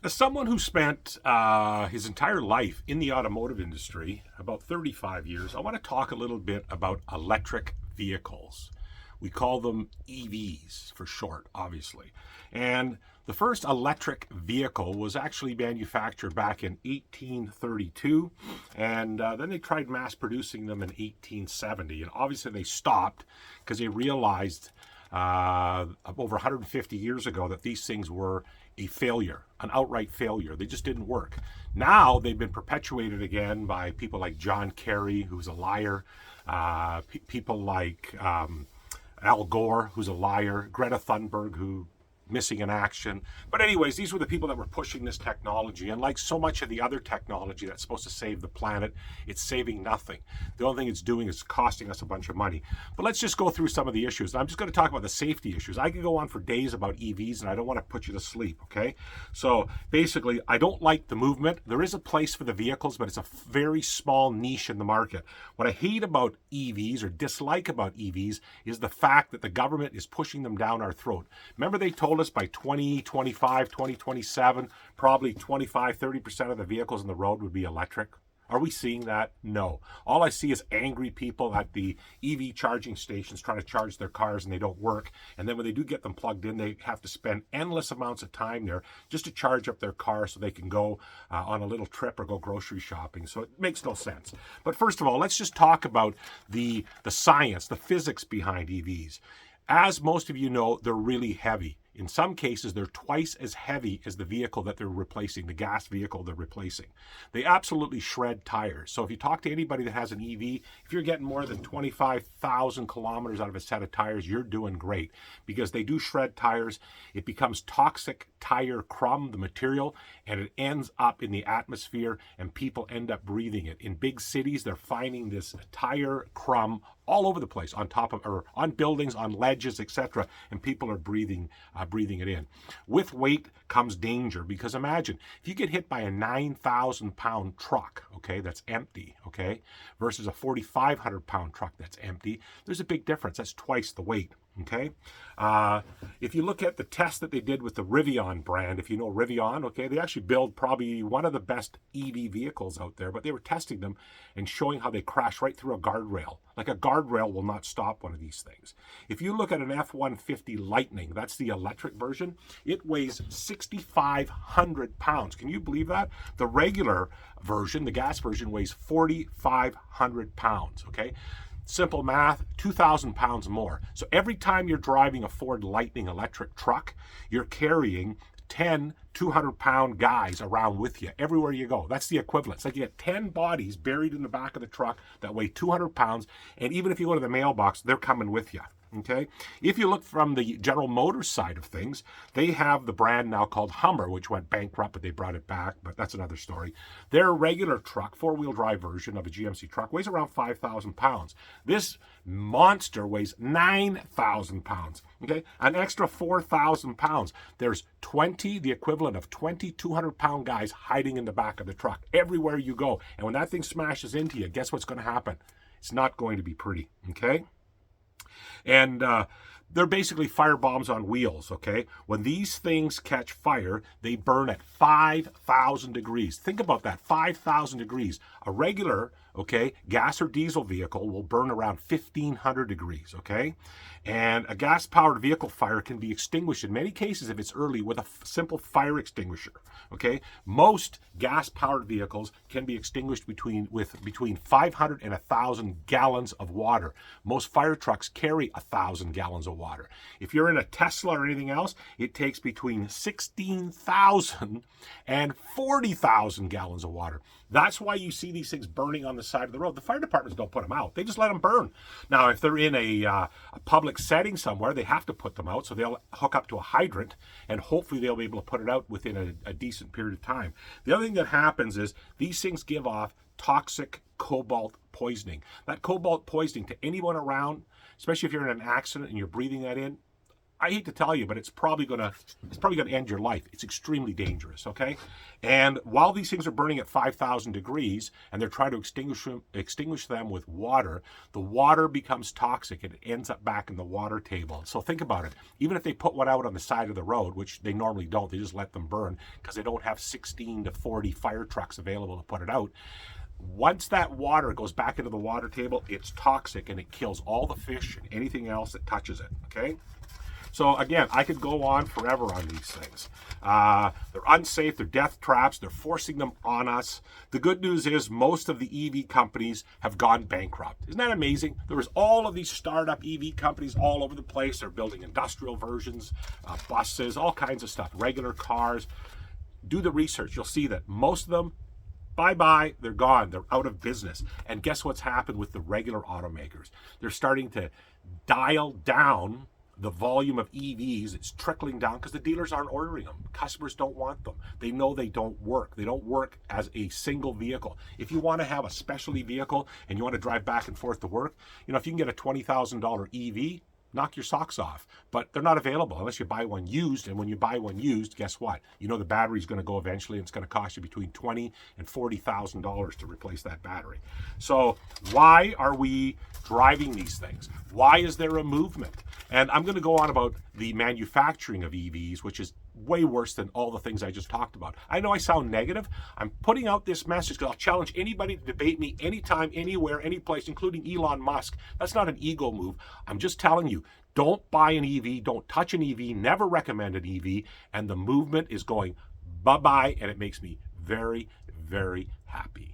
As someone who spent his entire life in the automotive industry, about 35 years, I want to talk a little bit about electric vehicles. We call them EVs for short, obviously. And the first electric vehicle was actually manufactured back in 1832, and then they tried mass producing them in 1870. And obviously, they stopped because they realized over 150 years ago that these things were a failure, an outright failure. They just didn't work. Now they've been perpetuated again by people like John Kerry, who's a liar, people like Al Gore, who's a liar, Greta Thunberg, who missing in action. But anyways, these were the people that were pushing this technology. And like so much of the other technology that's supposed to save the planet, it's saving nothing. The only thing it's doing is costing us a bunch of money. But let's just go through some of the issues. I'm just going to talk about the safety issues. I could go on for days about EVs, and I don't want to put you to sleep, okay? So basically, I don't like the movement. There is a place for the vehicles, but it's a very small niche in the market. What I hate about EVs or dislike about EVs is the fact that the government is pushing them down our throat. Remember, they told us by 2025, 2027, probably 25, 30% of the vehicles on the road would be electric. Are we seeing that? No. All I see is angry people at the EV charging stations trying to charge their cars and they don't work. And then when they do get them plugged in, they have to spend endless amounts of time there just to charge up their car so they can go on a little trip or go grocery shopping. So it makes no sense. But first of all, let's just talk about the science, the physics behind EVs. As most of you know, they're really heavy. In some cases, they're twice as heavy as the vehicle that they're replacing, the gas vehicle they're replacing. They absolutely shred tires. So if you talk to anybody that has an EV, if you're getting more than 25,000 kilometers out of a set of tires, you're doing great because they do shred tires. It becomes toxic tire crumb, the material, and it ends up in the atmosphere and people end up breathing it. In big cities, they're finding this tire crumb all over the place, on top of or on buildings, on ledges, etc., and people are breathing it in. With weight comes danger because imagine if you get hit by a 9,000-pound truck, okay, that's empty, okay, versus a 4,500-pound truck that's empty. There's a big difference. That's twice the weight. Okay, if you look at the test that they did with the Rivian brand, if you know Rivian, okay, they actually build probably one of the best EV vehicles out there, but they were testing them and showing how they crash right through a guardrail. Like a guardrail will not stop one of these things. If you look at an F-150 Lightning, that's the electric version, it weighs 6,500 pounds. Can you believe that? The regular version, the gas version, weighs 4,500 pounds, okay? Simple math, 2,000 pounds more. So every time you're driving a Ford Lightning electric truck, you're carrying 10 200-pound guys around with you everywhere you go. That's the equivalent. It's like you get 10 bodies buried in the back of the truck that weigh 200 pounds, and even if you go to the mailbox, they're coming with you. Okay. If you look from the General Motors side of things, they have the brand now called Hummer, which went bankrupt, but they brought it back. But that's another story. Their regular truck, four-wheel drive version of a GMC truck, weighs around 5,000 pounds. This monster weighs 9,000 pounds. Okay. An extra 4,000 pounds. There's the equivalent of 20 200-pound guys hiding in the back of the truck everywhere you go. And when that thing smashes into you, guess what's going to happen? It's not going to be pretty. Okay. And they're basically fire bombs on wheels, okay? When these things catch fire, they burn at 5,000 degrees. Think about that, 5,000 degrees. A regular, okay, gas or diesel vehicle will burn around 1,500 degrees, okay? And a gas-powered vehicle fire can be extinguished in many cases if it's early with a simple fire extinguisher, okay? Most gas-powered vehicles can be extinguished between 500 and 1,000 gallons of water. Most fire trucks carry 1,000 gallons of water. If you're in a Tesla or anything else, it takes between 16,000 and 40,000 gallons of water. That's why you see these things burning on the side of the road. The fire departments don't put them out. They just let them burn. Now, if they're in a public setting somewhere, they have to put them out. So they'll hook up to a hydrant and hopefully they'll be able to put it out within a decent period of time. The other thing that happens is these things give off toxic cobalt poisoning. That cobalt poisoning to anyone around, especially if you're in an accident and you're breathing that in, I hate to tell you, but it's probably gonna end your life. It's extremely dangerous, okay? And while these things are burning at 5,000 degrees and they're trying to extinguish them with water, the water becomes toxic and it ends up back in the water table. So think about it. Even if they put one out on the side of the road, which they normally don't, they just let them burn because they don't have 16 to 40 fire trucks available to put it out. Once that water goes back into the water table, it's toxic and it kills all the fish and anything else that touches it, okay? So again, I could go on forever on these things. They're unsafe, they're death traps, they're forcing them on us. The good news is most of the EV companies have gone bankrupt. Isn't that amazing? There was all of these startup EV companies all over the place. They're building industrial versions, buses, all kinds of stuff, regular cars. Do the research. You'll see that most of them, bye-bye, they're gone. They're out of business. And guess what's happened with the regular automakers? They're starting to dial down the volume of EVs. It's trickling down because the dealers aren't ordering them. Customers don't want them. They know they don't work. They don't work as a single vehicle. If you want to have a specialty vehicle and you want to drive back and forth to work, if you can get a $20,000 EV, knock your socks off. But they're not available unless you buy one used. And when you buy one used, guess what? The battery's going to go eventually, and it's going to cost you between $20,000 and $40,000 to replace that battery. So why are we driving these things? Why is there a movement? And I'm going to go on about the manufacturing of EVs, which is way worse than all the things I just talked about. I know I sound negative. I'm putting out this message because I'll challenge anybody to debate me anytime, anywhere, any place, including Elon Musk. That's not an ego move. I'm just telling you, don't buy an EV, don't touch an EV, never recommend an EV, and the movement is going bye-bye, and it makes me very, very happy.